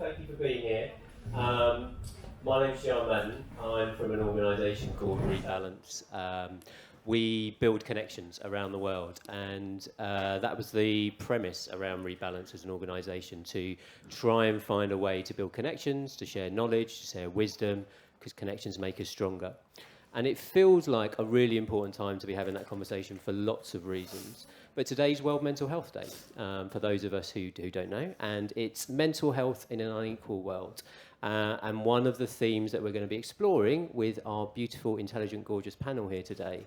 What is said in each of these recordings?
thank you for being here. My name's John. I'm from an organisation called Rebalance. We build connections around the world, and that was the premise around Rebalance as an organisation, to try and find a way to build connections, to share knowledge, to share wisdom, because connections make us stronger. And it feels like a really important time to be having that conversation for lots of reasons. But today's World Mental Health Day, for those of us who don't know, and it's mental health in an unequal world. And one of the themes that we're going to be exploring with our beautiful, intelligent, gorgeous panel here today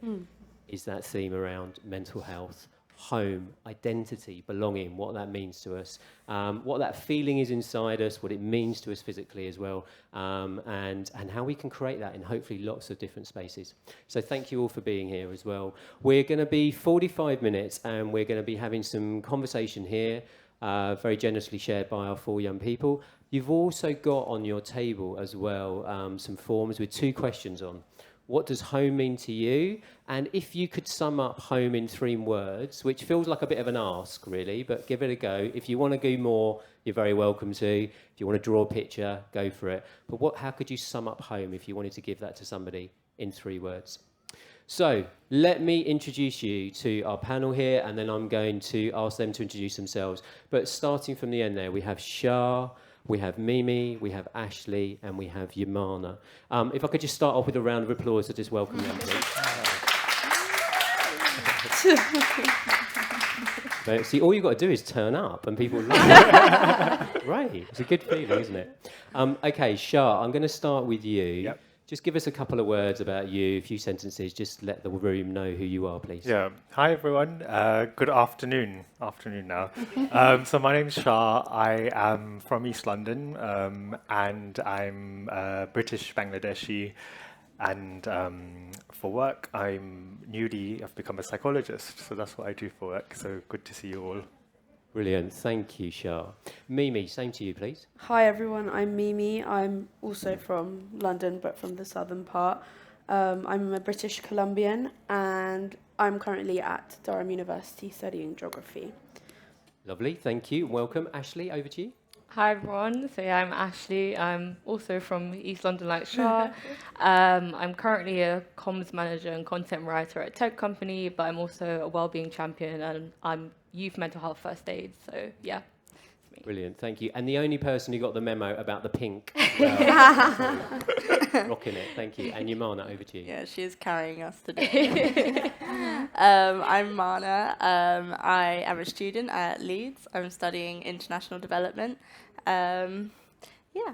is that theme around mental health, home, identity, belonging, what that means to us, what that feeling is inside us, what it means to us physically as well, and how we can create that in hopefully lots of different spaces. So thank you all for being here as well. We're going to be 45 minutes and we're going to be having some conversation here, very generously shared by our 4 young people. You've also got on your table as well some forms with 2 questions on. What does home mean to you? And if you could sum up home in 3 words, which feels like a bit of an ask, really, but give it a go. If you want to do more, you're very welcome to. If you want to draw a picture, go for it. But how could you sum up home if you wanted to give that to somebody in 3 words? So let me introduce you to our panel here, and then I'm going to ask them to introduce themselves. But starting from the end there, we have Shah, we have Mimi, we have Ashley, and we have Yamana. If I could just start off with a round of applause to just welcome them, please. See, all you've got to do is turn up and people love it. Right, it's a good feeling, isn't it? Okay, Shah, I'm going to start with you. Yep. Just give us a couple of words about you, a few sentences, just let the room know who you are, please. Yeah. Hi, everyone. Good afternoon. Afternoon now. So my name's Shah. I am from East London, and I'm British Bangladeshi. And for work, I've become a psychologist. So that's what I do for work. So good to see you all. Brilliant. Thank you, Shah. Mimi, same to you, please. Hi everyone, I'm Mimi. I'm also from London, but from the southern part. I'm a British Columbian, and I'm currently at Durham University studying geography. Lovely, thank you. Welcome. Ashley, over to you. Hi everyone, so I'm Ashley. I'm also from East London like Shah. I'm currently a comms manager and content writer at a tech company, but I'm also a wellbeing champion and I'm youth mental health first aid, so yeah. Brilliant, thank you. And the only person who got the memo about the pink. Rocking it, thank you. And Yamana, over to you. Yeah, she is carrying us today. I'm Mana. I am a student at Leeds. I'm studying international development. Yeah,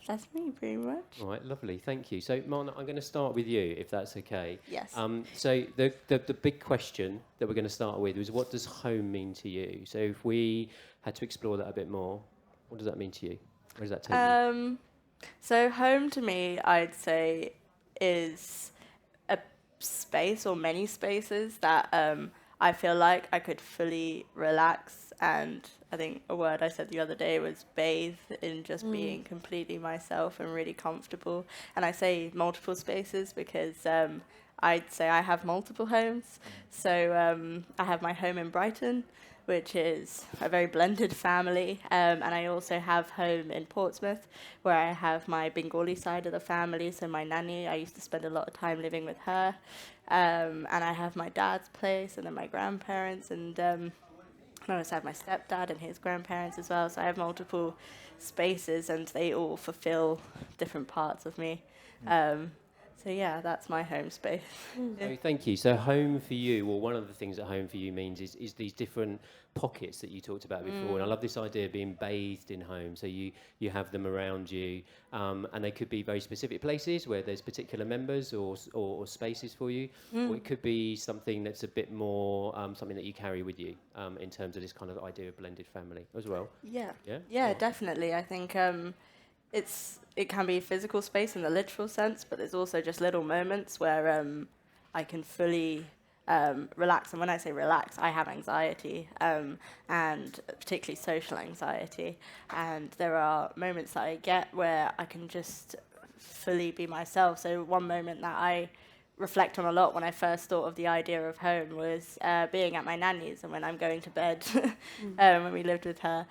that's me pretty much. All right, lovely, thank you. So, Mana, I'm going to start with you, if that's okay. Yes. So the big question that we're going to start with is, what does home mean to you? So if we had to explore that a bit more, what does that mean to you? Where does that take you? So home to me, I'd say, is a space or many spaces that I feel like I could fully relax. And I think a word I said the other day was bathe in just being completely myself and really comfortable. And I say multiple spaces because I'd say I have multiple homes. So I have my home in Brighton, which is a very blended family. And I also have home in Portsmouth, where I have my Bengali side of the family. So my nanny, I used to spend a lot of time living with her. And I have my dad's place and then my grandparents. And I also have my stepdad and his grandparents as well. So I have multiple spaces and they all fulfill different parts of me. So yeah, that's my home space. Oh, thank you. So home for you, or one of the things that home for you means is these different pockets that you talked about before. And I love this idea of being bathed in home. So you have them around you, and they could be very specific places where there's particular members or spaces for you, or it could be something that's a bit more something that you carry with you in terms of this kind of idea of blended family as well. Yeah, definitely. I think it can be physical space in the literal sense, but there's also just little moments where I can fully relax. And when I say relax, I have anxiety, and particularly social anxiety. And there are moments that I get where I can just fully be myself. So one moment that I reflect on a lot when I first thought of the idea of home was being at my nanny's, and when I'm going to bed, when we lived with her,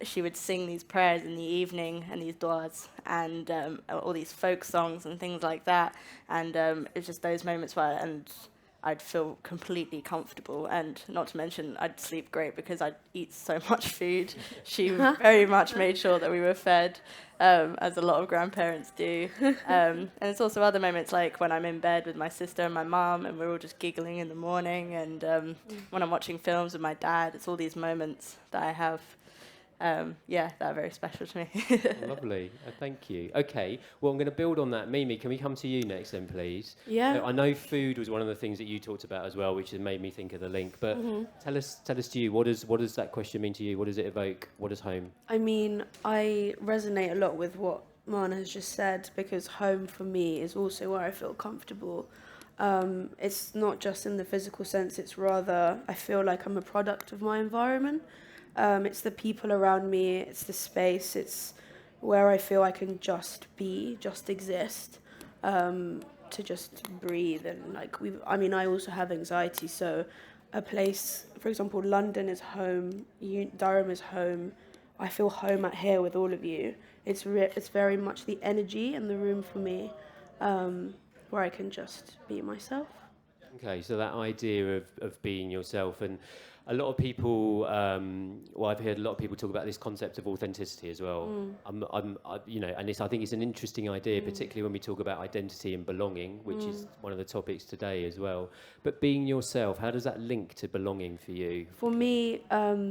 she would sing these prayers in the evening and these du'as and all these folk songs and things like that. And it's just those moments where I'd feel completely comfortable, and not to mention I'd sleep great because I'd eat so much food. She very much made sure that we were fed, as a lot of grandparents do. And it's also other moments like when I'm in bed with my sister and my mum and we're all just giggling in the morning, and when I'm watching films with my dad. It's all these moments that I have, that are very special to me. Lovely. Thank you. Okay. Well, I'm going to build on that. Mimi, can we come to you next then, please? Yeah. So I know food was one of the things that you talked about as well, which has made me think of the link. But tell us to you, what does that question mean to you? What does it evoke? What is home? I mean, I resonate a lot with what Mana has just said, because home for me is also where I feel comfortable. It's not just in the physical sense, it's rather, I feel like I'm a product of my environment. It's the people around me, it's the space, it's where I feel I can just be, just exist, to just breathe. And like I also have anxiety, so a place, for example, London is home, Durham is home. I feel home at here with all of you. It's very much the energy in the room for me, where I can just be myself. Okay, so that idea of being yourself, and a lot of people, I've heard a lot of people talk about this concept of authenticity as well. And I think it's an interesting idea, particularly when we talk about identity and belonging, which is one of the topics today as well. But being yourself, how does that link to belonging for you? For me,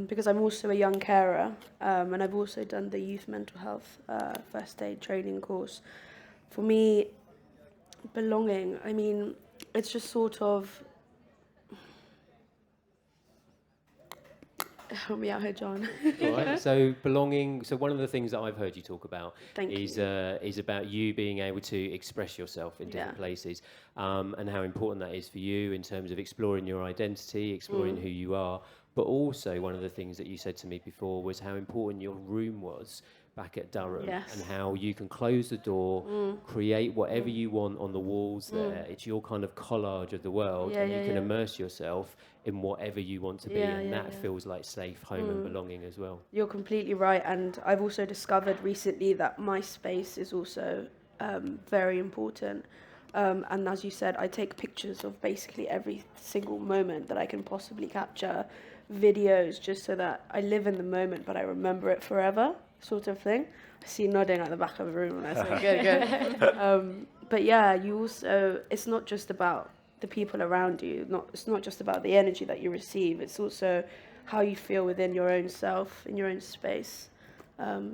because I'm also a young carer, and I've also done the youth mental health first aid training course. For me, belonging, I mean, it's just sort of... Help me out here, John. All right. So belonging. So one of the things that I've heard you talk about Thank is about you being able to express yourself in different places, and how important that is for you in terms of exploring your identity, exploring who you are. But also one of the things that you said to me before was how important your room was back at Durham, and how you can close the door, create whatever you want on the walls there. It's your kind of collage of the world, and you can immerse yourself in whatever you want to be, and that feels like safe home and belonging as well. You're completely right, and I've also discovered recently that my space is also very important. And as you said, I take pictures of basically every single moment that I can possibly capture, videos, just so that I live in the moment, but I remember it forever, sort of thing. I see you nodding at the back of the room, and I say, good. But yeah, you also, it's not just about the people around you. It's not just about the energy that you receive. It's also how you feel within your own self, in your own space.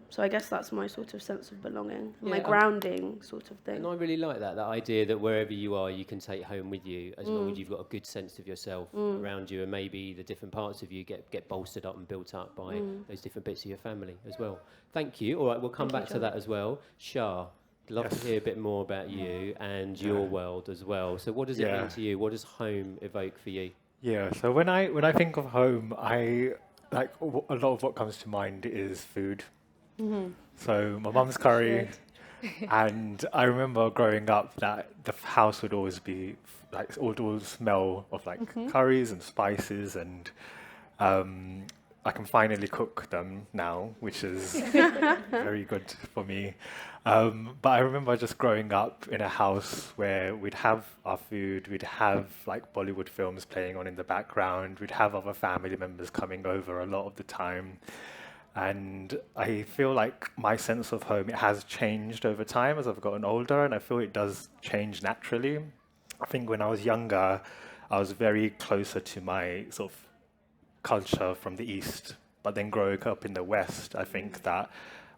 So I guess that's my sort of sense of belonging, my grounding sort of thing. And I really like that idea that wherever you are, you can take home with you, as long as you've got a good sense of yourself around you, and maybe the different parts of you get bolstered up and built up by those different bits of your family as well. Thank you. All right, we'll come back to that as well. Shah, love to hear a bit more about you and your world as well. So what does it mean to you? What does home evoke for you? Yeah, so when I think of home, a lot of what comes to mind is food. So my mum's curry, and I remember growing up that the house would always be would always smell of curries and spices, and I can finally cook them now, which is very good for me. But I remember just growing up in a house where we'd have our food, we'd have Bollywood films playing on in the background, we'd have other family members coming over a lot of the time. And I feel like my sense of home, it has changed over time as I've gotten older, and I feel it does change naturally. I think when I was younger, I was very closer to my sort of culture from the East, but then growing up in the West, I think that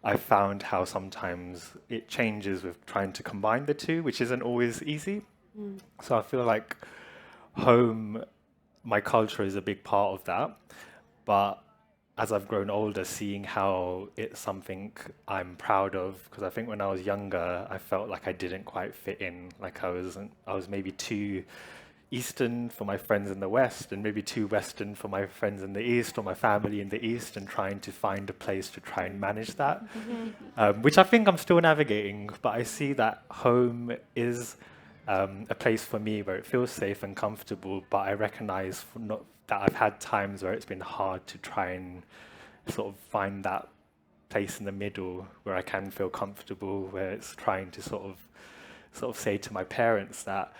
I found how sometimes it changes with trying to combine the two, which isn't always easy. So I feel like home, my culture is a big part of that, but as I've grown older, seeing how it's something I'm proud of, because I think when I was younger, I felt like I didn't quite fit in, like I was maybe too Eastern for my friends in the West, and maybe too Western for my friends in the East or my family in the East, and trying to find a place to try and manage that, which I think I'm still navigating, but I see that home is a place for me where it feels safe and comfortable, but I recognize that I've had times where it's been hard to try and sort of find that place in the middle where I can feel comfortable, where it's trying to sort of say to my parents that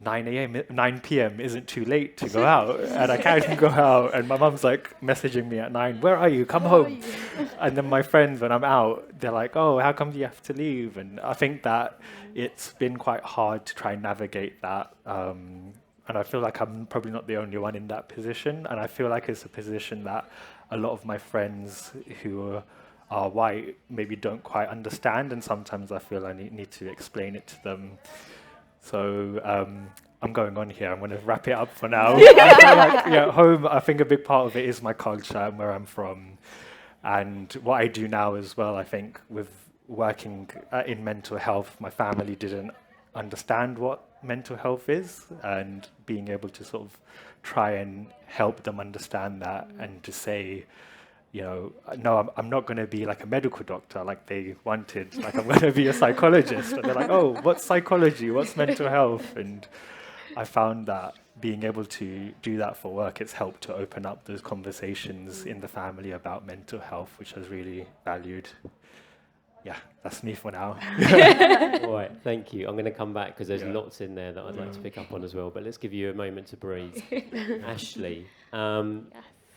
9 p.m. isn't too late to go out, and I can go out. And my mum's like messaging me at 9, "Where are you? Come home." And then my friends, when I'm out, they're like, "Oh, how come you have to leave?" And I think that it's been quite hard to try and navigate that. And I feel like I'm probably not the only one in that position. And I feel like it's a position that a lot of my friends who are white maybe don't quite understand. And sometimes I feel I need to explain it to them. So I'm going on here. I'm going to wrap it up for now. I feel like, yeah, home, I think a big part of it is my culture and where I'm from. And what I do now as well, I think with working in mental health, my family didn't understand what mental health is, and being able to sort of try and help them understand that and to say, you know, no, I'm not going to be like a medical doctor like they wanted. Like, I'm going to be a psychologist. And they're like, oh, what's psychology? What's mental health? And I found that being able to do that for work, it's helped to open up those conversations in the family about mental health, which I was really valued. Yeah, that's me for now. All right, thank you. I'm going to come back because there's lots in there that I'd like to pick up on as well, but let's give you a moment to breathe. Ashley,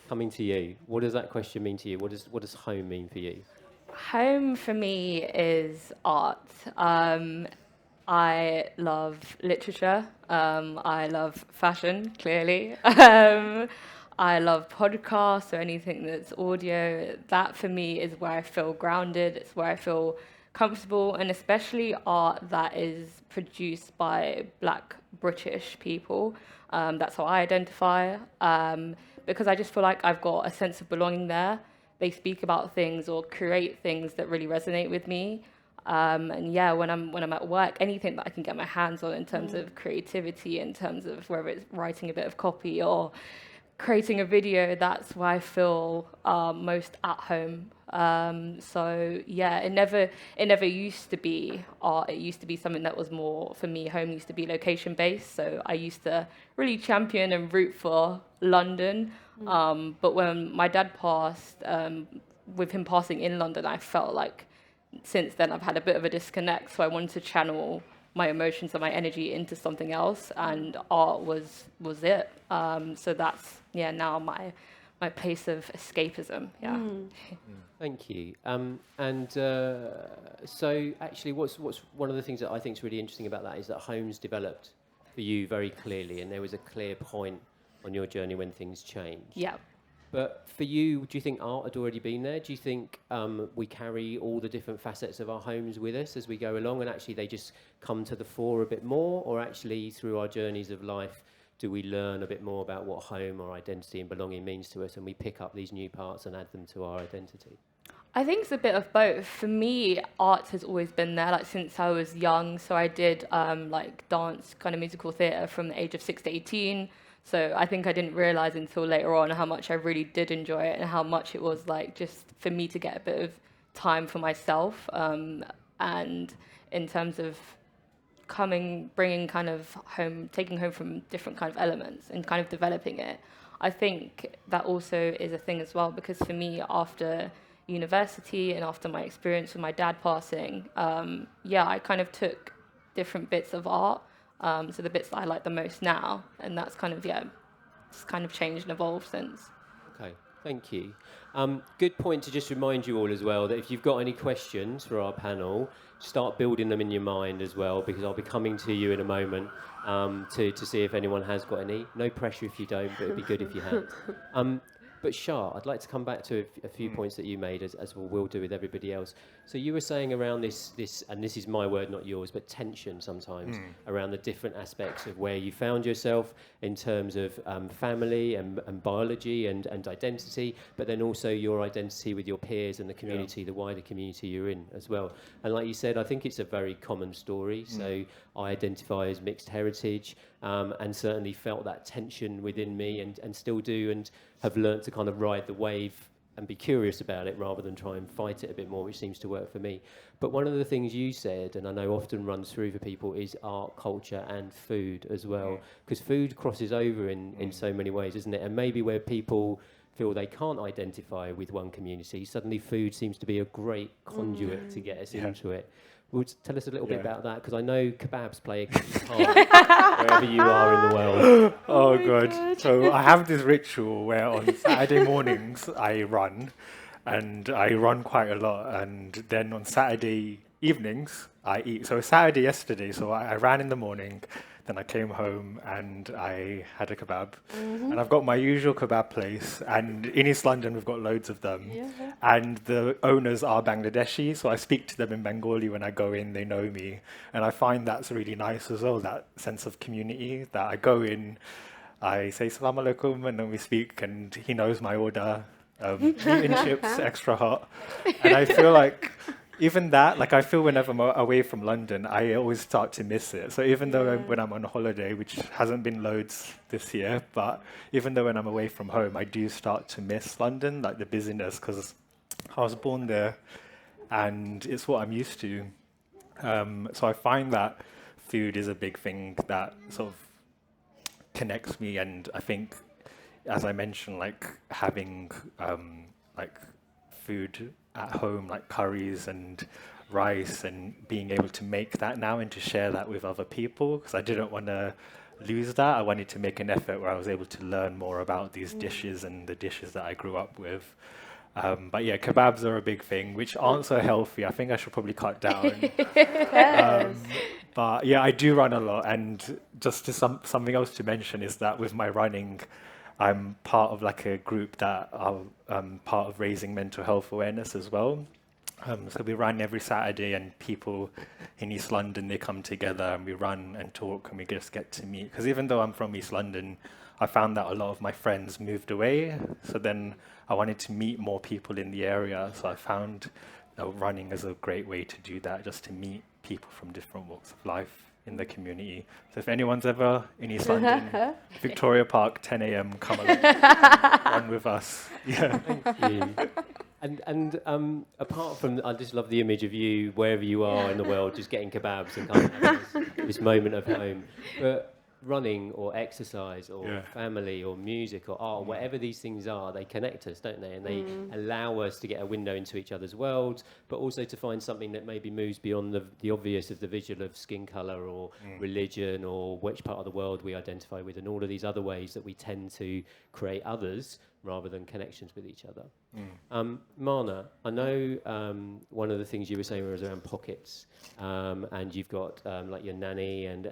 coming to you, what does that question mean to you? What does home mean for you? Home for me is art. I love literature. I love fashion, clearly. I love podcasts or anything that's audio. That for me is where I feel grounded. It's where I feel comfortable, and especially art that is produced by Black British people. That's how I identify, because I just feel like I've got a sense of belonging there. They speak about things or create things that really resonate with me. And yeah, when I'm at work, anything that I can get my hands on in terms of creativity, in terms of whether it's writing a bit of copy or creating a video, that's where I feel most at home. So yeah, it never used to be art. It used to be something that was more, for me, home used to be location based. So I used to really champion and root for London. But when my dad passed, with him passing in London, I felt like since then I've had a bit of a disconnect. So I wanted to channel my emotions and my energy into something else, and art was it. So that's now my place of escapism. Yeah. Thank you. So actually, what's one of the things that I think is really interesting about that is that home's developed for you very clearly, and there was a clear point on your journey when things changed. Yeah. But for you, do you think art had already been there? Do you think we carry all the different facets of our homes with us as we go along, and actually they just come to the fore a bit more? Or actually through our journeys of life, do we learn a bit more about what home or identity and belonging means to us, and we pick up these new parts and add them to our identity? I think it's a bit of both. For me, art has always been there, like since I was young. So I did like dance, kind of musical theatre from the age of 6 to 18. So I think I didn't realise until later on how much I really did enjoy it, and how much it was like just for me to get a bit of time for myself. And in terms of bringing kind of home, taking home from different kind of elements and kind of developing it, I think that also is a thing as well, because for me, after university and after my experience with my dad passing, I kind of took different bits of art. So the bits that I like the most now, and that's kind of, it's kind of changed and evolved since. Okay, thank you. Good point to just remind you all as well that if you've got any questions for our panel, start building them in your mind as well, because I'll be coming to you in a moment to see if anyone has got any. No pressure if you don't, but it'd be good if you had. But Shah, I'd like to come back to a few points that you made, as we'll do with everybody else. So you were saying around this, and this is my word, not yours, but tension sometimes around the different aspects of where you found yourself in terms of family and biology and identity, but then also your identity with your peers and the community, the wider community you're in as well. And like you said, I think it's a very common story. So I identify as mixed heritage, and certainly felt that tension within me, and still do, and have learnt to kind of ride the wave and be curious about it rather than try and fight it a bit more, which seems to work for me. But one of the things you said, and I know often runs through for people, is art, culture and food as well, because food crosses over in so many ways, isn't it? And maybe where people feel they can't identify with one community, suddenly food seems to be a great conduit to get us into it. Would tell us a little bit about that, because I know kebabs play a key part wherever you are in the world. Oh, God. So I have this ritual where on Saturday mornings I run, and I run quite a lot. And then on Saturday evenings I eat. So Saturday yesterday, so I ran in the morning, then I came home and I had a kebab. And I've got my usual kebab place, and in East London we've got loads of them. And the owners are Bangladeshi, so I speak to them in Bengali when I go in, they know me. And I find that's really nice as well, that sense of community, that I go in, I say salam alaikum, and then we speak, and he knows my order, meat and chips, extra hot. And I feel like even that, like I feel whenever I'm away from London, I always start to miss it. So even though when I'm on holiday, which hasn't been loads this year, but even though when I'm away from home, I do start to miss London, like the busyness, because I was born there and it's what I'm used to. So I find that food is a big thing that sort of connects me, and I think, as I mentioned, like having like food at home, like curries and rice, and being able to make that now and to share that with other people, because I didn't want to lose that. I wanted to make an effort where I was able to learn more about these dishes and the dishes that I grew up with. But yeah, kebabs are a big thing, which aren't so healthy. I think I should probably cut down. But yeah, I do run a lot, and just to something else to mention is that with my running, I'm part of like a group that are part of raising mental health awareness as well. So we run every Saturday, and people in East London, they come together and we run and talk, and we just get to meet. Because even though I'm from East London, I found that a lot of my friends moved away. So then I wanted to meet more people in the area. So I found running is a great way to do that, just to meet people from different walks of life in the community. So if anyone's ever in East London, Victoria Park, 10 a.m, come along, run with us. Yeah. Thank you. And apart from, I just love the image of you, wherever you are in the world, just getting kebabs and kind of having this moment of home. But running or exercise or family or music or art, whatever these things are, they connect us, don't they? And they allow us to get a window into each other's worlds, but also to find something that maybe moves beyond the obvious of the visual of skin colour or religion or which part of the world we identify with, and all of these other ways that we tend to create others rather than connections with each other. Mana, I know one of the things you were saying was around pockets, and you've got like your nanny and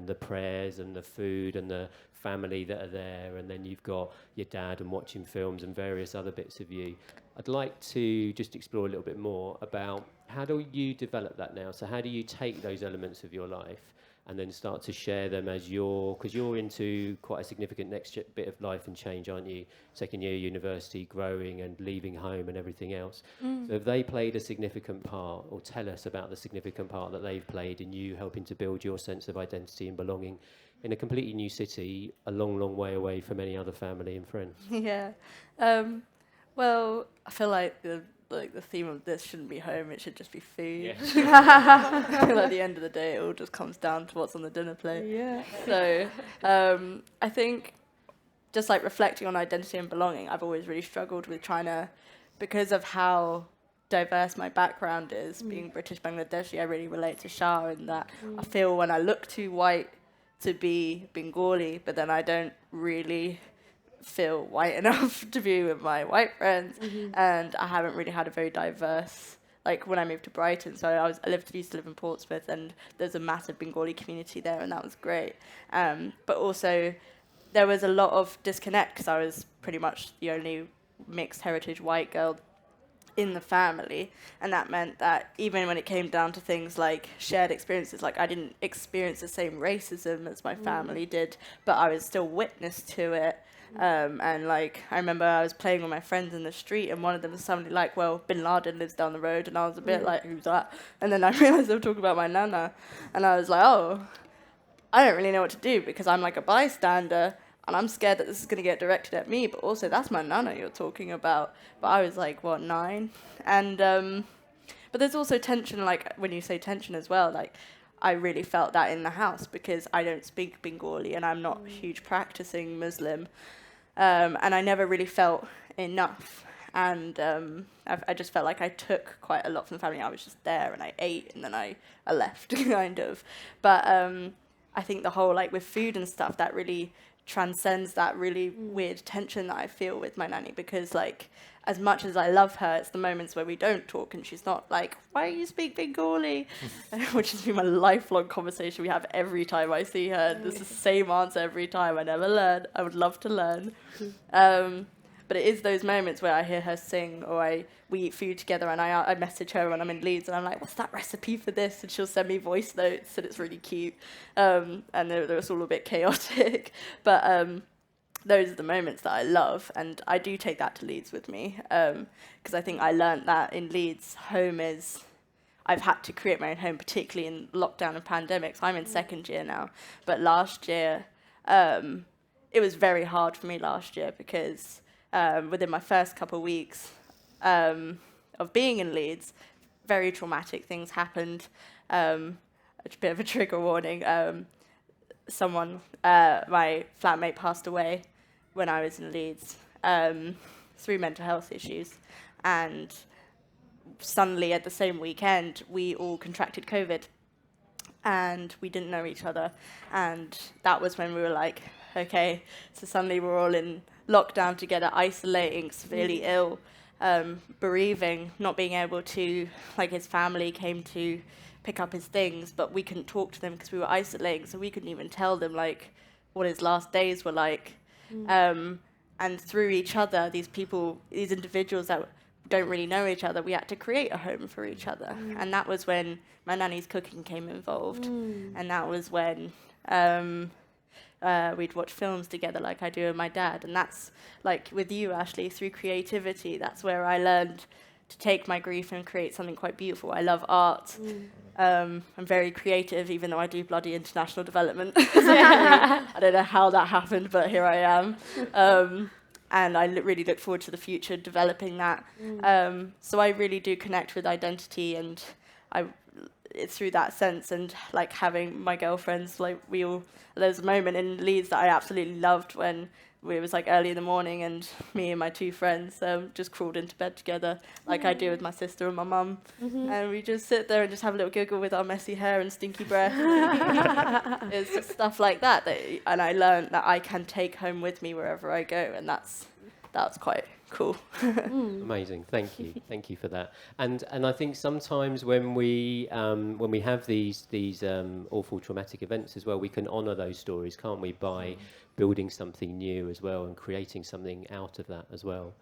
the prayers and the food and the family that are there, and then you've got your dad and watching films and various other bits of you. I'd like to just explore a little bit more about how do you develop that now? So how do you take those elements of your life and then start to share them as because you're into quite a significant next bit of life and change, aren't you? Second year university, growing and leaving home and everything else. So have they played a significant part, or tell us about the significant part that they've played in you helping to build your sense of identity and belonging in a completely new city, a long, long way away from any other family and friends? Yeah. Well, I feel like the theme of this shouldn't be home, it should just be food. I feel like at the end of the day, it all just comes down to what's on the dinner plate. Yeah. So I think just like reflecting on identity and belonging, I've always really struggled with trying to, because of how diverse my background is, being British Bangladeshi, I really relate to Shah in that I feel when I look too white to be Bengali, but then I don't really feel white enough to be with my white friends, and I haven't really had a very diverse, like when I moved to Brighton, so I used to live in Portsmouth, and there's a massive Bengali community there, and that was great, but also there was a lot of disconnect because I was pretty much the only mixed heritage white girl in the family, and that meant that even when it came down to things like shared experiences, like I didn't experience the same racism as my family did, but I was still witness to it. And like I remember I was playing with my friends in the street, and one of them was suddenly like, well, Bin Laden lives down the road, and I was a bit like, who's that? And then I realized they were talking about my nana, and I was like, oh, I don't really know what to do because I'm like a bystander, and I'm scared that this is going to get directed at me, but also that's my nana you're talking about. But I was like, what, 9? And but there's also tension, like when you say tension as well, like I really felt that in the house because I don't speak Bengali and I'm not a huge practicing Muslim. and I never really felt enough. And I just felt like I took quite a lot from the family. I was just there and I ate and then I left, kind of. But I think the whole, like with food and stuff, that really transcends that really weird tension that I feel with my nanny, because like as much as I love her, it's the moments where we don't talk and she's not like, why do you speak Bengali? Which has been my lifelong conversation we have every time I see her. It's the same answer every time. I never learn. I would love to learn. But it is those moments where I hear her sing, or we eat food together, and I message her when I'm in Leeds, and I'm like, what's that recipe for this? And she'll send me voice notes, and it's really cute. And it's all a bit chaotic. But those are the moments that I love, and I do take that to Leeds with me, because I think I learnt that in Leeds, home is... I've had to create my own home, particularly in lockdown and pandemics. I'm in second year now. But last year, it was very hard for me last year, because... within my first couple of weeks of being in Leeds, very traumatic things happened. A bit of a trigger warning. My flatmate passed away when I was in Leeds through mental health issues. And suddenly at the same weekend, we all contracted COVID. And we didn't know each other. And that was when we were like, okay, so suddenly we're all in lockdown together, isolating, severely ill, bereaving, not being able to, like his family came to pick up his things, but we couldn't talk to them because we were isolating, so we couldn't even tell them like what his last days were like. And through each other, these individuals that don't really know each other, we had to create a home for each other. And that was when my nanny's cooking came involved. And that was when we'd watch films together like I do with my dad. And that's like with you, Ashley, through creativity, that's where I learned to take my grief and create something quite beautiful. I love art. I'm very creative, even though I do bloody international development. I don't know how that happened, but here I am. And I really look forward to the future, developing that. So I really do connect with identity, and it's through that sense, and like having my girlfriends, like there's a moment in Leeds that I absolutely loved when it was like early in the morning and me and my two friends just crawled into bed together like I do with my sister and my mum. And we just sit there and just have a little giggle with our messy hair and stinky breath. It's just stuff like that, and I learned that I can take home with me wherever I go, and that's quite cool. Amazing, thank you for that. And I think sometimes when we have these awful traumatic events as well, we can honour those stories, can't we, by building something new as well and creating something out of that as well.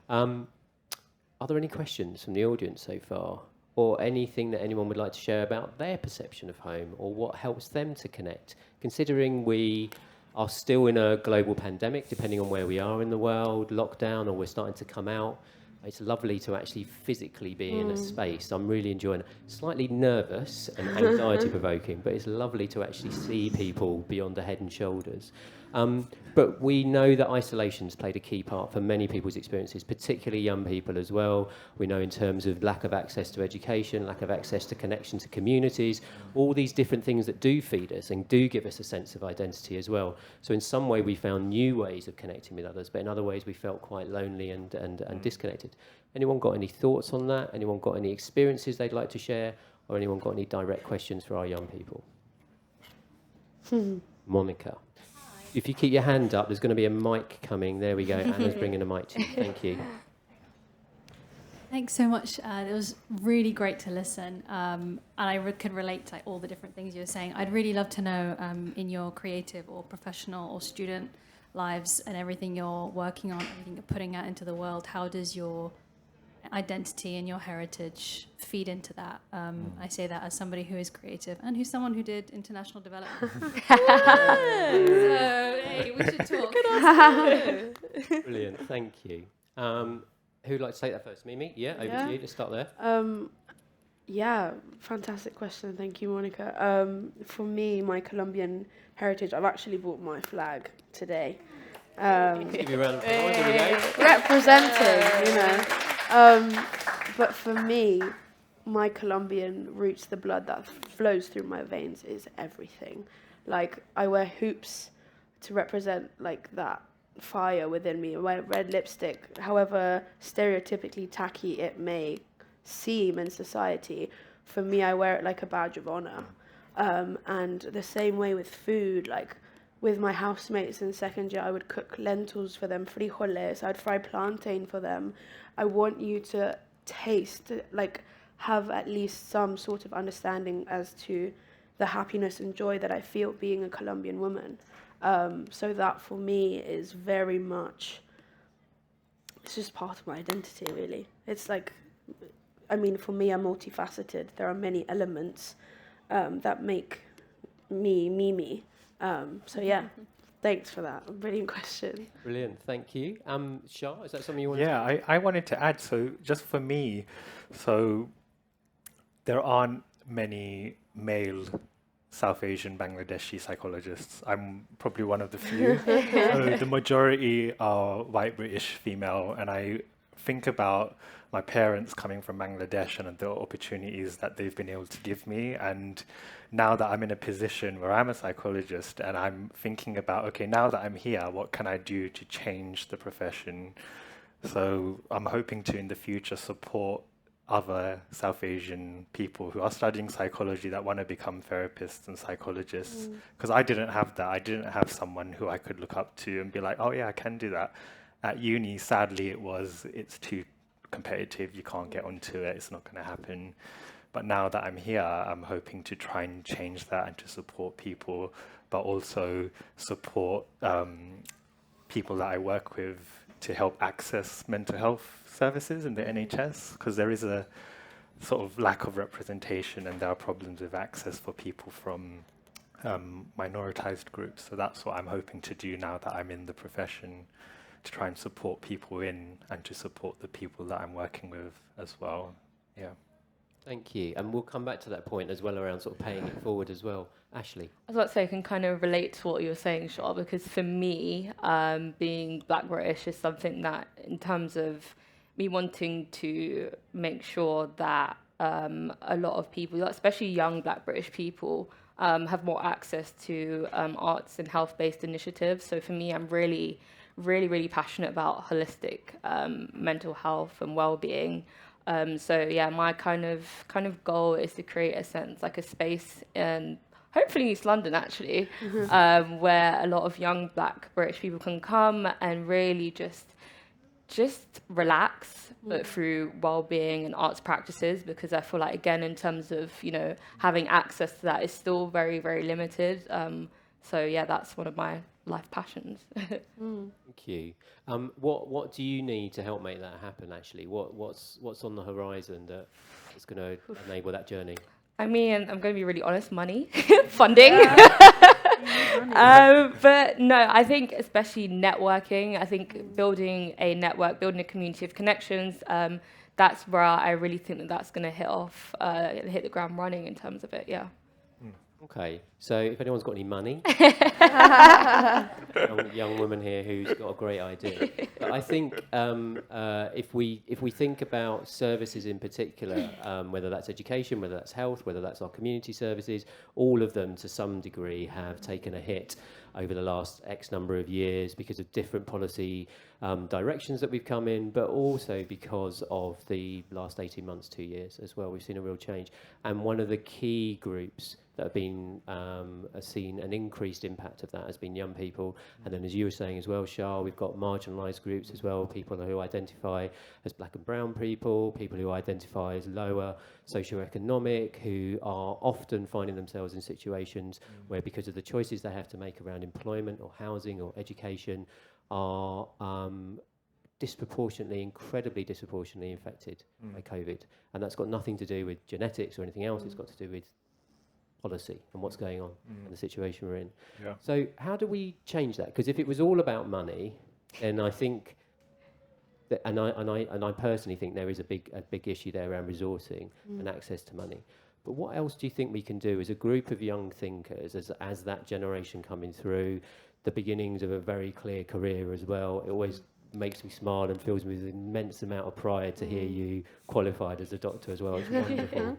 Are there any questions from the audience so far, or anything that anyone would like to share about their perception of home or what helps them to connect, considering we are still in a global pandemic, depending on where we are in the world, lockdown, or we're starting to come out? It's lovely to actually physically be in a space. I'm really enjoying it. Slightly nervous and anxiety-provoking, but it's lovely to actually see people beyond the head and shoulders. But we know that isolation's played a key part for many people's experiences, particularly young people as well. We know in terms of lack of access to education, lack of access to connection to communities, all these different things that do feed us and do give us a sense of identity as well. So in some way we found new ways of connecting with others, but in other ways we felt quite lonely and disconnected. Anyone got any thoughts on that? Anyone got any experiences they'd like to share? Or anyone got any direct questions for our young people? Monica. If you keep your hand up, there's going to be a mic coming. There we go. Anna's bringing a mic to you. Thank you. Thanks so much. It was really great to listen. And I could relate to all the different things you were saying. I'd really love to know in your creative or professional or student lives and everything you're working on, everything you're putting out into the world, how does your identity and your heritage feed into that? I say that as somebody who is creative and who's someone who did international development. So, hey, we should talk. Brilliant, thank you. Who'd like to take that first? Mimi? Yeah, over to you. Let's start there. Yeah, fantastic question. Thank you, Monica. For me, my Colombian heritage, I've actually bought my flag today. Give you a round of applause. There we go. Representing, you know. But for me, my Colombian roots, the blood that flows through my veins is everything. Like, I wear hoops to represent like that fire within me. My red lipstick, however stereotypically tacky it may seem in society, for me, I wear it like a badge of honor. And the same way with food, like with my housemates in second year, I would cook lentils for them, frijoles, I'd fry plantain for them. I want you to taste, like, have at least some sort of understanding as to the happiness and joy that I feel being a Colombian woman. So that for me is very much, it's just part of my identity, really. It's like, I mean, for me, I'm multifaceted. There are many elements that make me. So yeah, thanks for that brilliant question. Brilliant, thank you. Shah, is that something you want to Yeah, I wanted to add, so just for me, so there aren't many male South Asian Bangladeshi psychologists. I'm probably one of the few. So the majority are white British female, and I think about my parents coming from Bangladesh and the opportunities that they've been able to give me. And now that I'm in a position where I'm a psychologist and I'm thinking about, okay, now that I'm here, what can I do to change the profession? So I'm hoping to, in the future, support other South Asian people who are studying psychology that want to become therapists and psychologists. Because I didn't have that. I didn't have someone who I could look up to and be like, oh yeah, I can do that. At uni, sadly, it's too competitive. You can't get onto it. It's not going to happen. But now that I'm here, I'm hoping to try and change that and to support people, but also support people that I work with to help access mental health services in the NHS, because there is a sort of lack of representation and there are problems with access for people from minoritized groups. So that's what I'm hoping to do now that I'm in the profession, to try and support people in and to support the people that I'm working with as well. Yeah. Thank you. And we'll come back to that point as well around sort of paying it forward as well. Ashley. I was about to say, I can kind of relate to what you were saying, Shah, because for me, being Black British is something that, in terms of me wanting to make sure that a lot of people, especially young Black British people, have more access to arts and health-based initiatives. So for me, I'm really, really passionate about holistic mental health and well-being. So yeah, my kind of goal is to create a sense, like a space in hopefully East London actually, where a lot of young Black British people can come and really just relax, but through well-being and arts practices, because I feel like, again, in terms of, having access to that is still very, very limited. So yeah, that's one of my life passions. Thank you. What do you need to help make that happen, actually? What's on the horizon that is going to enable that journey? I mean, I'm going to be really honest, money, funding. But no, I think especially networking. I think building a network, building a community of connections, that's where I really think that's going to hit the ground running in terms of it, yeah. Okay, so if anyone's got any money, young woman here who's got a great idea. But I think if we think about services in particular, whether that's education, whether that's health, whether that's our community services, all of them to some degree have taken a hit over the last X number of years because of different policy directions that we've come in, but also because of the last 18 months, 2 years as well. We've seen a real change. And one of the key groups that have been seen an increased impact of that has been young people. And then, as you were saying as well, Shah, we've got marginalised groups as well, people who identify as black and brown people who identify as lower socioeconomic, who are often finding themselves in situations where, because of the choices they have to make around employment or housing or education, are incredibly disproportionately infected by COVID. And that's got nothing to do with genetics or anything else. It's got to do with policy and what's going on and the situation we're in. Yeah. So how do we change that? Because if it was all about money, then I think that, and I personally think there is a big issue there around resourcing and access to money. But what else do you think we can do as a group of young thinkers, as that generation coming through, the beginnings of a very clear career as well? It always makes me smile and fills me with an immense amount of pride to hear you qualified as a doctor as well. It's wonderful.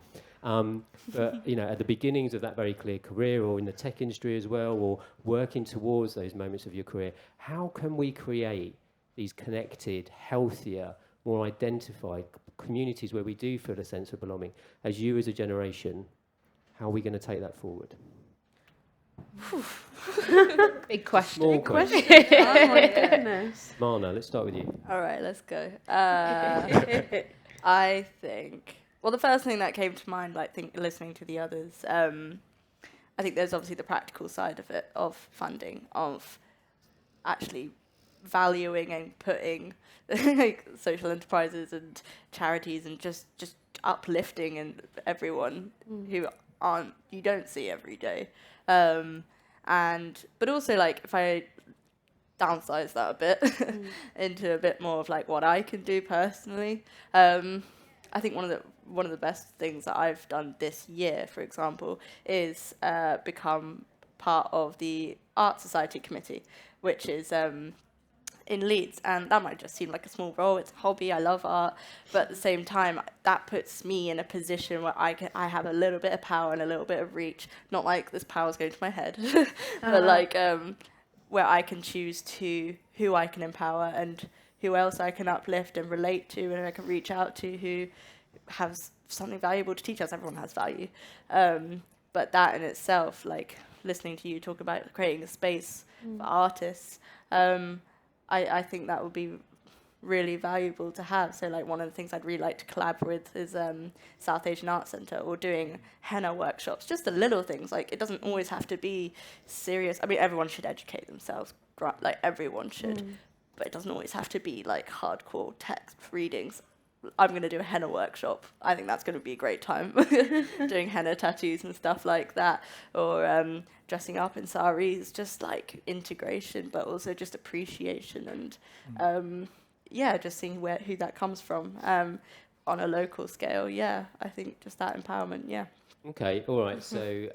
But at the beginnings of that very clear career, or in the tech industry as well, or working towards those moments of your career, how can we create these connected, healthier, more identified communities where we do feel a sense of belonging? As you as a generation, how are we going to take that forward? Big question. Small question. Oh my goodness. Marna, let's start with you. All right, let's go. I think, well, the first thing that came to mind, listening to the others, I think there's obviously the practical side of it, of funding, of actually valuing and putting social enterprises and charities and just uplifting and everyone who you don't see every day. But also, if I downsize that a bit into a bit more of what I can do personally, I think one of the best things that I've done this year, for example, is become part of the Art Society Committee, which is in Leeds, and that might just seem like a small role. It's a hobby. I love art, but at the same time, that puts me in a position where I have a little bit of power and a little bit of reach. Not like this power's going to my head, but where I can choose who I can empower and who else I can uplift and relate to, and I can reach out to who has something valuable to teach us. Everyone has value, but that in itself, listening to you talk about creating a space for artists. I think that would be really valuable to have. So one of the things I'd really like to collab with is South Asian Art Centre, or doing henna workshops, just the little things. It doesn't always have to be serious. I mean, everyone should educate themselves, everyone should, but it doesn't always have to be hardcore text readings. I'm going to do a henna workshop. I think that's going to be a great time. Doing henna tattoos and stuff like that, or dressing up in saris, just integration, but also just appreciation and just seeing who that comes from on a local scale. Yeah, I think just that empowerment. Yeah. Okay, all right. So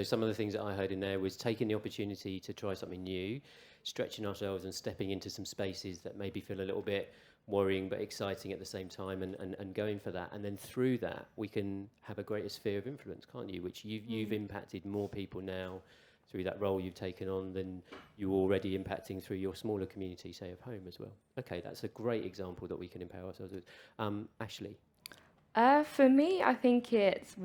some of the things that I heard in there was taking the opportunity to try something new, stretching ourselves and stepping into some spaces that maybe feel a little bit worrying but exciting at the same time, and going for that. And then through that, we can have a greater sphere of influence, can't you? Which you've impacted more people now through that role you've taken on than you were already impacting through your smaller community, say, of home as well. Okay, that's a great example that we can empower ourselves with. Ashley? For me, I think it's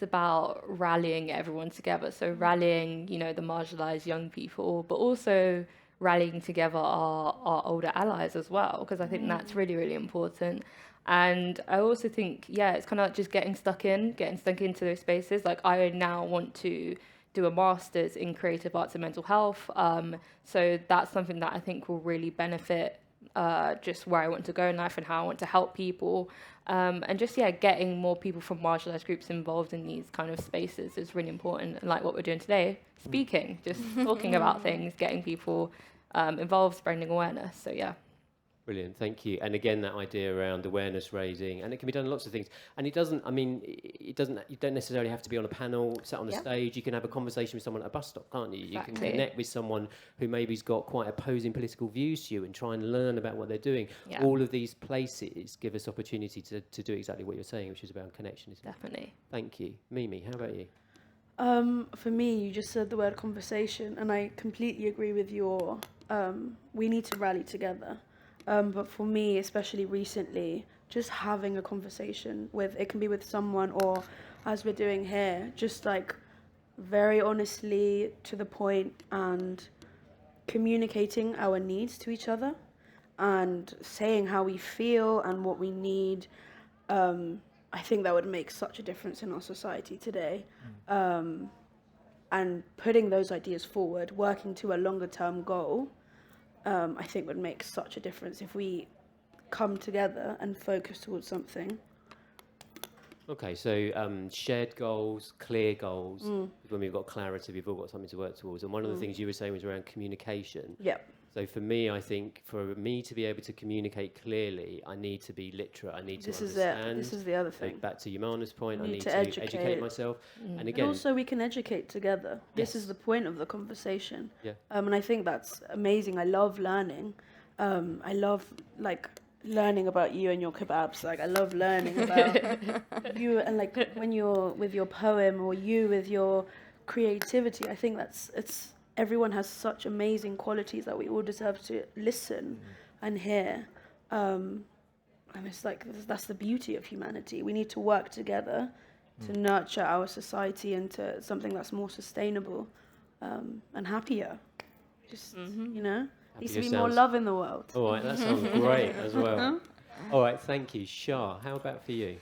about rallying everyone together. So rallying, the marginalised young people, but also rallying together our older allies as well, because I think that's really, really important. And I also think, it's kind of just getting stuck into those spaces. I now want to do a master's in creative arts and mental health. So that's something that I think will really benefit just where I want to go in life and how I want to help people. And just, getting more people from marginalised groups involved in these kind of spaces is really important. And what we're doing today, speaking, just talking about things, getting people involved, spreading awareness. So, yeah. Brilliant, thank you. And again, that idea around awareness raising, and it can be done in lots of things. And you don't necessarily have to be on a panel, sat on the stage. You can have a conversation with someone at a bus stop, can't you? Exactly. You can connect with someone who maybe's got quite opposing political views to you and try and learn about what they're doing. Yeah. All of these places give us opportunity to do exactly what you're saying, which is about connection, isn't it? Definitely. Thank you. Mimi, how about you? For me, you just said the word conversation, and I completely agree with your, we need to rally together. But for me, especially recently, just having a conversation it can be with someone, or as we're doing here, just very honestly to the point, and communicating our needs to each other and saying how we feel and what we need. I think that would make such a difference in our society today. And putting those ideas forward, working to a longer term goal, I think would make such a difference if we come together and focus towards something. Okay, so shared goals, clear goals. When we've got clarity, we've all got something to work towards. And one of the things you were saying was around communication. Yep. So for me, I think for me to be able to communicate clearly, I need to be literate. I need to understand. This is the other So thing. back to Yamana's point, I need to educate. educate myself. And And again, also we can educate together. This Yes. is the point of the conversation. Yeah. And I think that's amazing. I love learning. I love like learning about you and your kebabs. Like I love learning about you and like when you're with your poem or you with your creativity. I think it's everyone has such amazing qualities that we all deserve to listen and hear. And it's like that's the beauty of humanity. We need to work together to nurture our society into something that's more sustainable and happier. Just needs to be more love in the world. All right, that sounds great as well. All right, thank you. Shah, how about for you?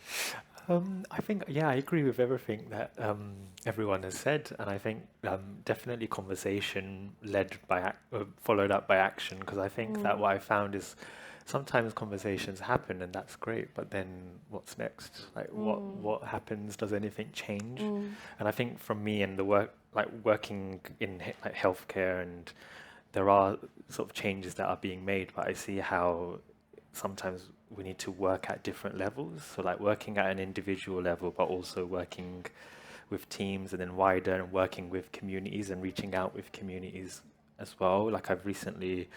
I think, yeah, I agree with everything that everyone has said, and I think definitely conversation followed up by action, because I think that what I found is sometimes conversations happen and that's great, but then what's next? Like what happens? Does anything change? And I think from me and the working in like healthcare, and there are sort of changes that are being made, but I see how sometimes we need to work at different levels. So like working at an individual level, but also working with teams and then wider, and working with communities and reaching out with communities as well. Like I've recently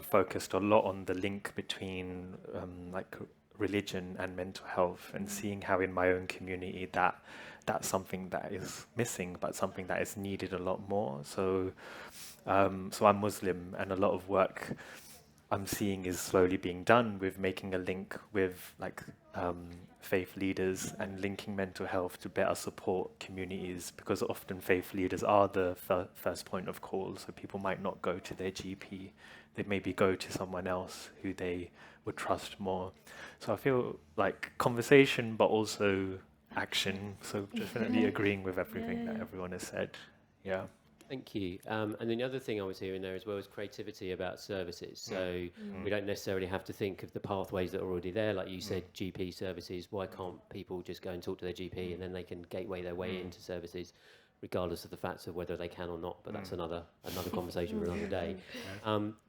focused a lot on the link between like religion and mental health, and seeing how in my own community that's something that is missing, but something that is needed a lot more. So I'm Muslim, and a lot of work I'm seeing is slowly being done with making a link with like faith leaders and linking mental health to better support communities, because often faith leaders are the first point of call. So people might not go to their GP, they maybe go to someone else who they would trust more. So I feel like conversation, but also action. So definitely agreeing with everything that everyone has said. Yeah. Thank you. And then the other thing I was hearing there as well is creativity about services. So we don't necessarily have to think of the pathways that are already there. Like you said, GP services, why can't people just go and talk to their GP and then they can gateway their way into services, regardless of the facts of whether they can or not, but that's another conversation for another day.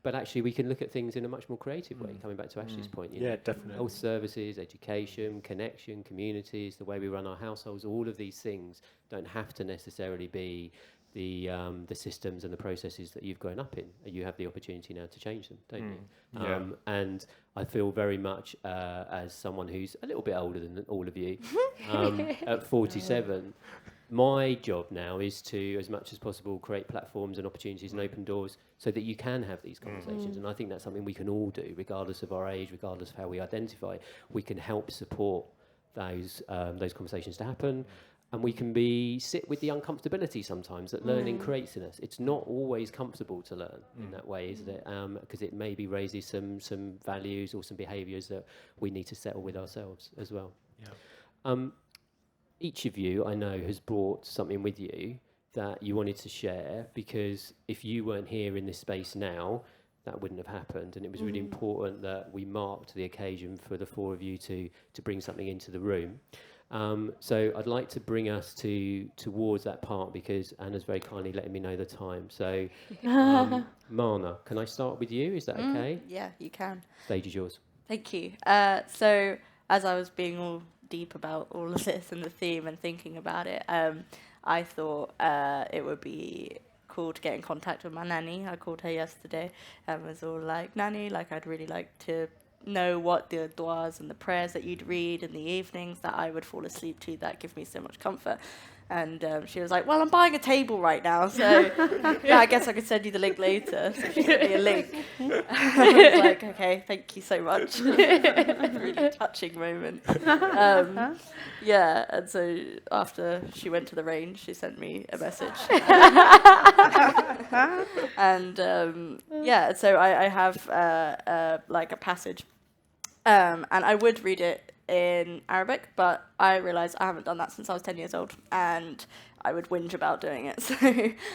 But actually we can look at things in a much more creative way, coming back to Ashley's point. You know, Definitely. health services, education, connection, communities, the way we run our households, all of these things don't have to necessarily be the systems and the processes that you've grown up in. You have the opportunity now to change them, don't you? And I feel very much as someone who's a little bit older than all of you, at 47, my job now is to, as much as possible, create platforms and opportunities and open doors so that you can have these conversations. And I think that's something we can all do, regardless of our age, regardless of how we identify. We can help support those conversations to happen. And we can sit with the uncomfortability sometimes that learning creates in us. It's not always comfortable to learn in that way, is it? Because it maybe raises some values or some behaviours that we need to settle with ourselves as well. Yeah. Each of you, I know, has brought something with you that you wanted to share, because if you weren't here in this space now, that wouldn't have happened. And it was really important that we marked the occasion for the four of you to bring something into the room. So I'd like to bring us towards that part, because Anna's very kindly letting me know the time. So, Marna, can I start with you? Is that okay? Yeah, you can. Stage is yours. Thank you. So as I was being all deep about all of this and the theme and thinking about it, I thought it would be cool to get in contact with my nanny. I called her yesterday and was all like, Nanny, like I'd really like to know what the du'as and the prayers that you'd read in the evenings that I would fall asleep to that give me so much comfort. And she was like, well, I'm buying a table right now, so yeah, I guess I could send you the link later. So she sent me a link. I was like, okay, thank you so much. Really touching moment. Yeah, and so after she went to the range, she sent me a message. And yeah, so I have like a passage, and I would read it in Arabic, but I realised I haven't done that since I was 10 years old, and I would whinge about doing it. So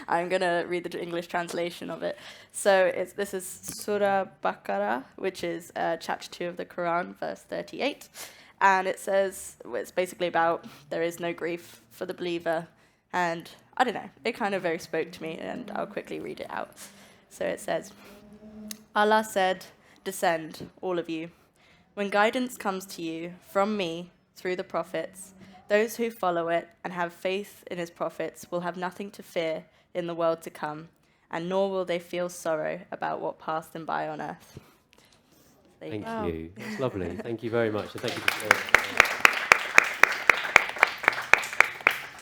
I'm going to read the English translation of it. So this is Surah Baqarah, which is chapter 2 of the Quran, verse 38. And it says, it's basically about there is no grief for the believer. And I don't know, it kind of very spoke to me, and I'll quickly read it out. So it says, Allah said, descend, all of you. When guidance comes to you from me through the prophets, those who follow it and have faith in his prophets will have nothing to fear in the world to come, and nor will they feel sorrow about what passed them by on earth. There you Thank go. you. That's lovely. Thank you very much. And thank you for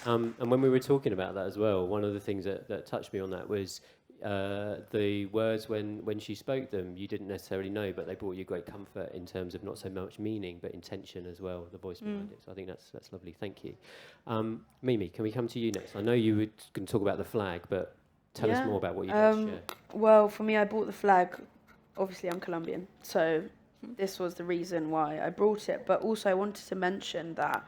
sharing. And when we were talking about that as well, one of the things that touched me on that was the words when she spoke them, you didn't necessarily know, but they brought you great comfort in terms of not so much meaning, but intention as well, the voice behind it. So I think that's lovely. Thank you. Mimi, can we come to you next? I know you were going to talk about the flag, but tell us more about what you'd like to share. Well, for me, I bought the flag. Obviously, I'm Colombian, so this was the reason why I brought it. But also, I wanted to mention that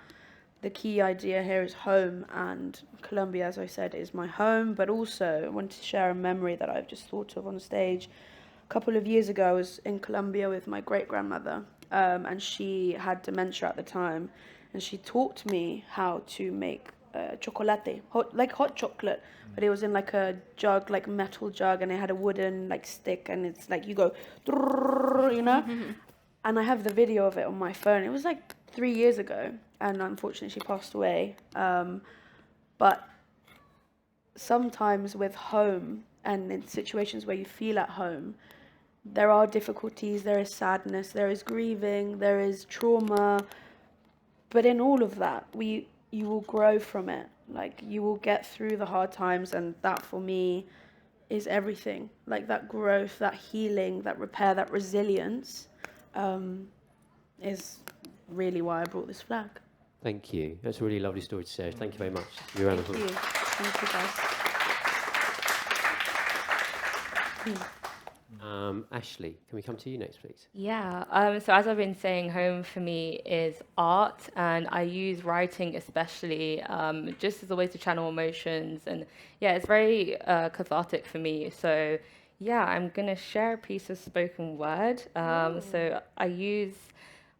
the key idea here is home, and Colombia, as I said, is my home. But also, I wanted to share a memory that I've just thought of on stage. A couple of years ago, I was in Colombia with my great-grandmother, and she had dementia at the time, and she taught me how to make chocolate, hot chocolate, but it was in like a jug, like metal jug, and it had a wooden like stick, and it's like you go, you know. And I have the video of it on my phone. It was like 3 years ago, and unfortunately she passed away. But sometimes with home and in situations where you feel at home, there are difficulties, there is sadness, there is grieving, there is trauma. But in all of that, you will grow from it. Like, you will get through the hard times, and that for me is everything. Like, that growth, that healing, that repair, that resilience is really why I brought this flag. Thank you. That's a really lovely story to share. Thank you very much. You're around the Thank you. Thank you, guys. Ashley, can we come to you next, please? Yeah, so as I've been saying, home for me is art, and I use writing especially just as a way to channel emotions, and yeah, it's very cathartic for me. So yeah, I'm gonna share a piece of spoken word. So I use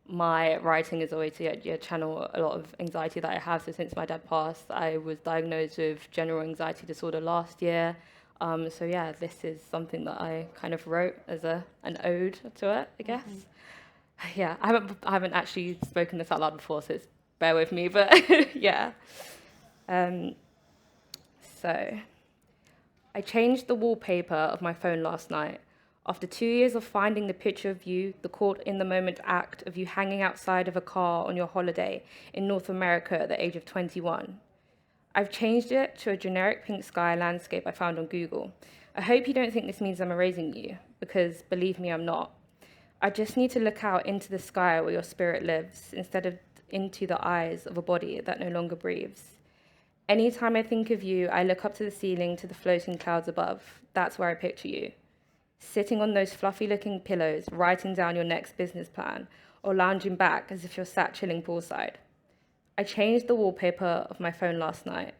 my writing as a way to channel a lot of anxiety that I have. So since my dad passed, I was diagnosed with general anxiety disorder last year. So yeah, this is something that I kind of wrote as an ode to it, I guess. Yeah, I haven't actually spoken this out loud before, so bear with me. But yeah. So I changed the wallpaper of my phone last night. After 2 years of finding the picture of you, the caught in the moment act of you hanging outside of a car on your holiday in North America at the age of 21. I've changed it to a generic pink sky landscape I found on Google. I hope you don't think this means I'm erasing you, because believe me, I'm not. I just need to look out into the sky where your spirit lives, instead of into the eyes of a body that no longer breathes. Anytime I think of you, I look up to the ceiling, to the floating clouds above. That's where I picture you. Sitting on those fluffy-looking pillows, writing down your next business plan, or lounging back as if you're sat chilling poolside. I changed the wallpaper of my phone last night,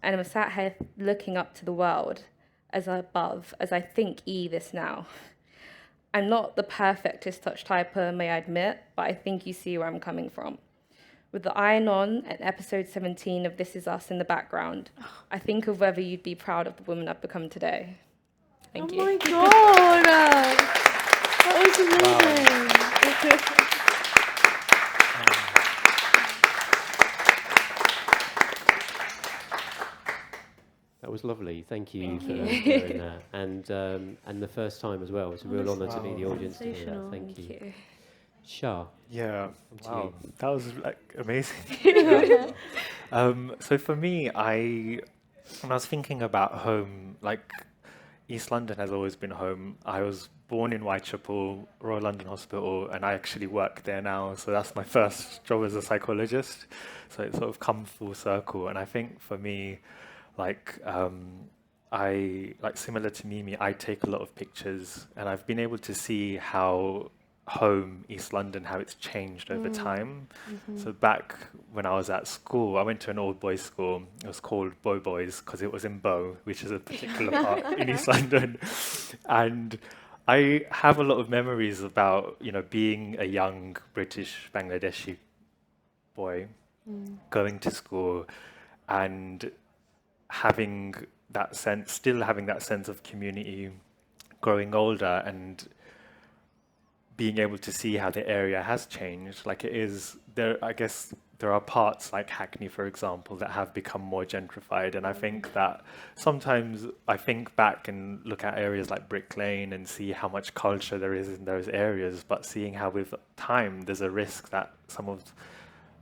and I'm sat here looking up to the world as above, as I think this now. I'm not the perfectest touch typer, may I admit, but I think you see where I'm coming from. With the iron on and episode 17 of This Is Us in the background, I think of whether you'd be proud of the woman I've become today. Thank you. Oh my god! That was amazing. That was lovely. Thank you for sharing that. And the first time as well. It's a real honour to be the audience to hear that. Thank you. Shah. Yeah, to wow, you. that was like amazing. So for me, when I was thinking about home, like East London has always been home. I was born in Whitechapel, Royal London Hospital, and I actually work there now. So that's my first job as a psychologist. So it's sort of come full circle. And I think for me, similar to Mimi, I take a lot of pictures, and I've been able to see how home, East London, how it's changed over time. So back when I was at school, I went to an old boys school. It was called Bow Boys because it was in Bow, which is a particular part in East London. And I have a lot of memories about, being a young British Bangladeshi boy going to school and having that sense, still having that sense of community, growing older and being able to see how the area has changed. Like it is there, I guess there are parts like Hackney, for example, that have become more gentrified. And I think that sometimes I think back and look at areas like Brick Lane and see how much culture there is in those areas, but seeing how with time there's a risk that some of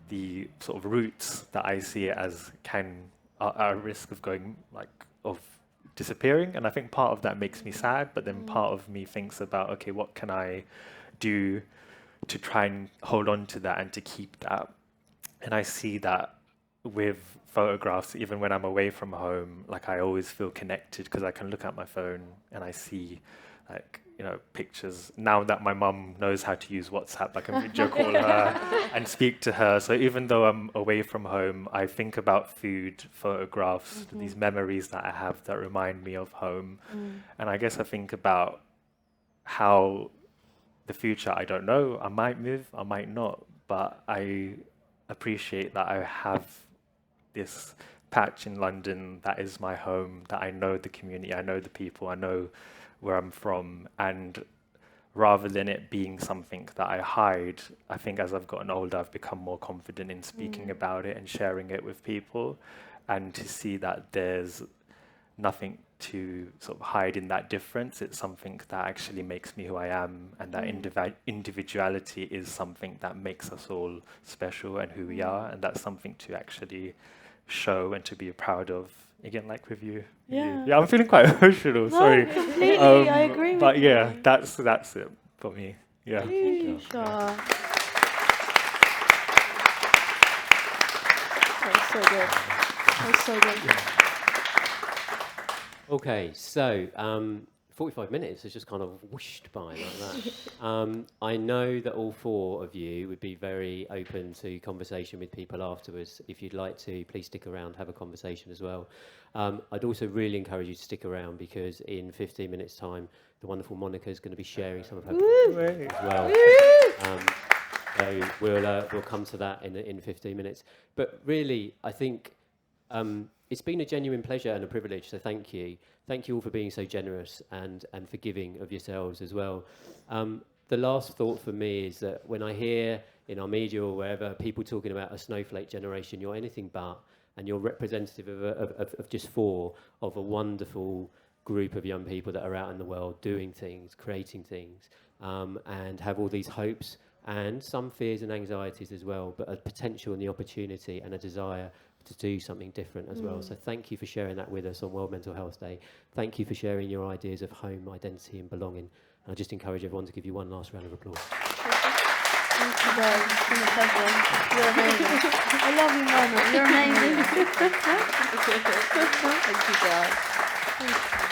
the sort of routes that I see it as are at risk of going of disappearing. And I think part of that makes me sad, but then part of me thinks about, okay, what can I do to try and hold on to that and to keep that? And I see that with photographs, even when I'm away from home, like I always feel connected because I can look at my phone and I see pictures. Now that my mum knows how to use WhatsApp, I can video call her and speak to her. So even though I'm away from home, I think about food, photographs, these memories that I have that remind me of home. And I guess I think about how the future, I don't know, I might move, I might not, but I appreciate that I have this patch in London that is my home, that I know the community, I know the people, I know where I'm from. And rather than it being something that I hide, I think as I've gotten older, I've become more confident in speaking about it and sharing it with people, and to see that there's nothing to sort of hide in that difference. It's something that actually makes me who I am, and that individuality is something that makes us all special and who we are, and that's something to actually show and to be proud of. Again, like with you. Yeah, I'm feeling quite emotional. Sorry. Completely, I agree with but you. yeah, that's it for me. Yeah. Sure. That was so good. That was so good. Okay, so 45 minutes has just kind of whooshed by like that. I know that all four of you would be very open to conversation with people afterwards. If you'd like to, please stick around, have a conversation as well. I'd also really encourage you to stick around, because in 15 minutes' time, the wonderful Monica is going to be sharing some of her projects as well. So we'll come to that in 15 minutes. But really, I think it's been a genuine pleasure and a privilege, so thank you. Thank you all for being so generous and for giving of yourselves as well. The last thought for me is that when I hear in our media or wherever people talking about a snowflake generation, you're anything but, and you're representative of just four of a wonderful group of young people that are out in the world doing things, creating things, and have all these hopes and some fears and anxieties as well, but a potential and the opportunity and a desire to do something different as well. So thank you for sharing that with us on World Mental Health Day. Thank you for sharing your ideas of home, identity and belonging. And I just encourage everyone to give you one last round of applause. Thank you, guys. It's been a pleasure. You're amazing. I love you, Mama. You're amazing. Thank you, guys. Thank you.